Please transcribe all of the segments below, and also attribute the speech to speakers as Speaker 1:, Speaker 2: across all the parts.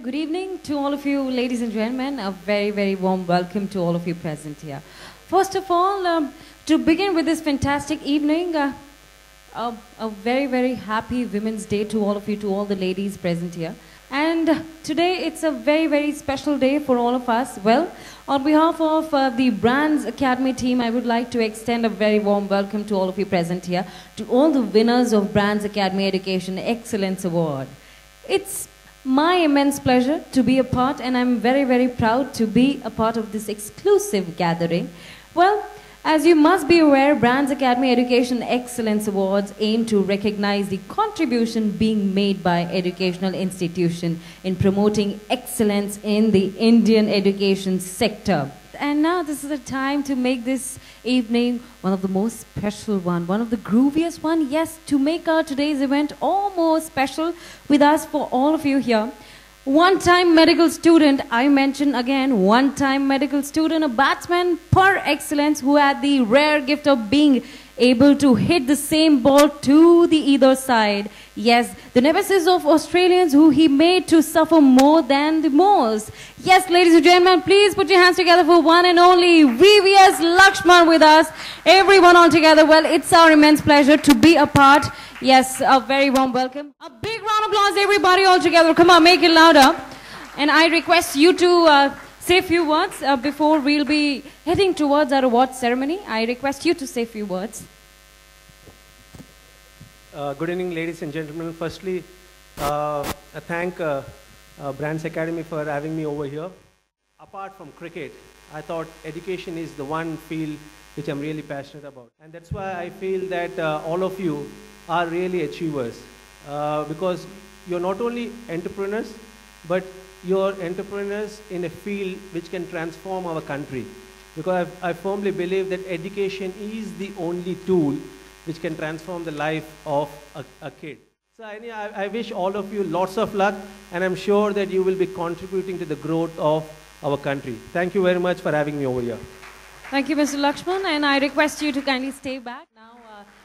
Speaker 1: good evening to all of you, ladies and gentlemen. A very warm welcome to all of you present here. First of all, to begin with this fantastic evening, a very happy Women's Day to all of you, to all the ladies present here. And today it's a very special day for all of us. Well, on behalf of the Brands Academy team, I would like to extend a very warm welcome to all of you present here, to all the winners of Brands Academy Education Excellence Award. It's my immense pleasure to be a part, and I'm very proud to be a part of this exclusive gathering. Well, as you must be aware, Brands Academy Education Excellence Awards aim to recognize the contribution being made by educational institution in promoting excellence in the Indian education sector. And now this is the time to make this evening one of the most special one of the grooviest one, yes, to make our today's event all more special with us for all of you here. One-time medical student, I mention again, one-time medical student, a batsman par excellence who had the rare gift of being able to hit the same ball to the either side. Yes, the nemesis of Australians who he made to suffer more than the most. Yes, ladies and gentlemen, please put your hands together for one and only VVS Lakshman with us. Everyone all together. Well, it's our immense pleasure to be a part. Yes, a very warm welcome. A big round of applause, everybody all together. Come on, make it louder. And I request you to say a few words before we'll be heading towards our award ceremony. I request you to say a few words.
Speaker 2: Good evening, ladies and gentlemen. Firstly, I thank Brands Academy for having me over here. Apart from cricket, I thought education is the one field which I'm really passionate about. And that's why I feel that all of you are really achievers, because you're not only entrepreneurs, but you're entrepreneurs in a field which can transform our country. Because I firmly believe that education is the only tool which can transform the life of a kid. So I wish all of you lots of luck, and I'm sure that you will be contributing to the growth of our country. Thank you very much for having me over here.
Speaker 1: Thank you, Mr. Lakshman, and I request you to kindly stay back. Now,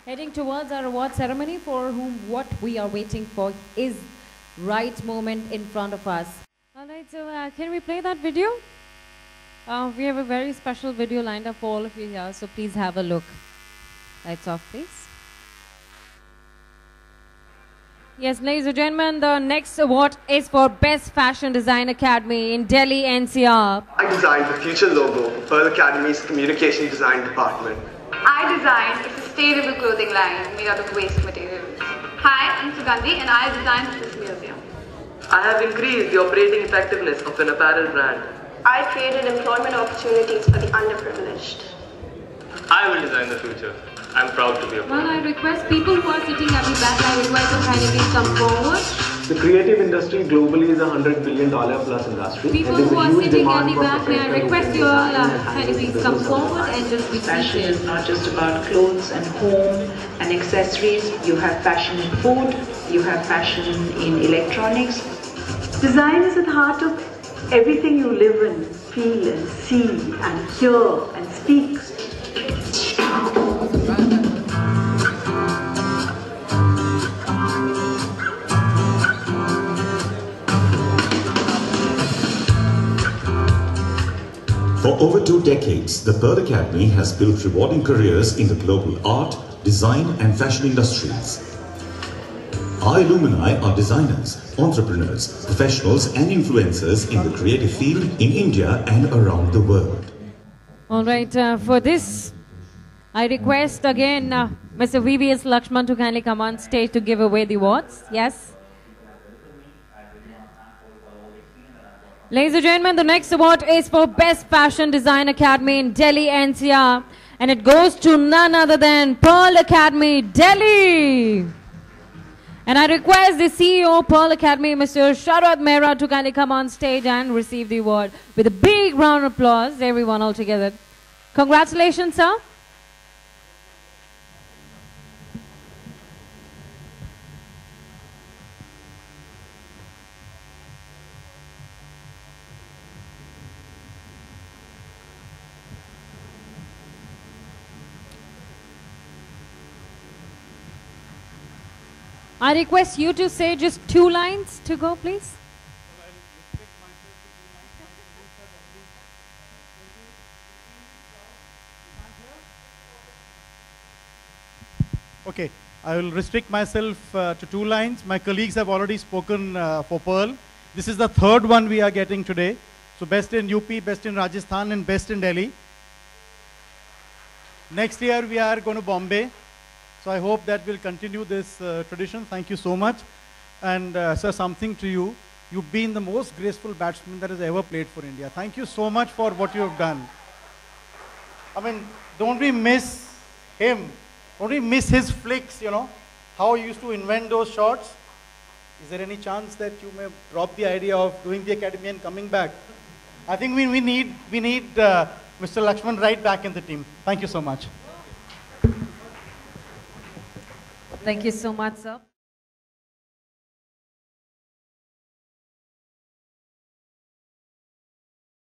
Speaker 1: heading towards our award ceremony, for whom what we are waiting for is right moment in front of us. All right, so can we play that video? We have a very special video lined up for all of you here, so please have a look. Lights off, please. Yes, ladies and gentlemen, the next award is for Best Fashion Design Academy in Delhi, NCR.
Speaker 3: I designed the future logo for Pearl Academy's Communication Design Department.
Speaker 4: I designed a sustainable clothing line made out of waste materials. Hi, I'm Sugandhi and I designed this museum.
Speaker 5: I have increased the operating effectiveness of an apparel brand.
Speaker 6: I created employment opportunities for the underprivileged.
Speaker 7: I will design the future. I'm proud to be a part.
Speaker 1: Well, I request people who are sitting at the back, I request them kindly please come forward.
Speaker 3: The creative industry globally is a $100 billion plus industry.
Speaker 1: People who are sitting at the back, may I request you all kindly please come forward and just be
Speaker 8: Fashion
Speaker 1: seated.
Speaker 8: is not just about clothes and home and accessories. You have fashion in food, you have fashion in electronics.
Speaker 9: Design is at the heart of everything you live and feel and see and hear and speak.
Speaker 10: For over 2 decades, the Pearl Academy has built rewarding careers in the global art, design and fashion industries. Our alumni are designers, entrepreneurs, professionals and influencers in the creative field in India and around the world.
Speaker 1: All right, for this, I request again Mr. VVS Lakshman to kindly come on stage to give away the awards. Yes. Ladies and gentlemen, the next award is for Best Fashion Design Academy in Delhi, NCR. And it goes to none other than Pearl Academy, Delhi. And I request the CEO of Pearl Academy, Mr. Sharad Mehra, to kindly come on stage and receive the award with a big round of applause, everyone all together. Congratulations, sir. I request you to say just 2 lines to go, please.
Speaker 11: Okay, I will restrict myself to 2 lines. My colleagues have already spoken for Pearl. This is the 3rd one we are getting today. So best in UP, best in Rajasthan, and best in Delhi. Next year we are going to Bombay. So I hope that we'll continue this tradition. Thank you so much. And sir, something to you. You've been the most graceful batsman that has ever played for India. Thank you so much for what you have done. I mean, don't we miss him? Don't we miss his flicks, you know? How he used to invent those shots? Is there any chance that you may drop the idea of doing the academy and coming back? I think we need Mr. Lakshman right back in the team. Thank you so much.
Speaker 1: Thank you so much, sir.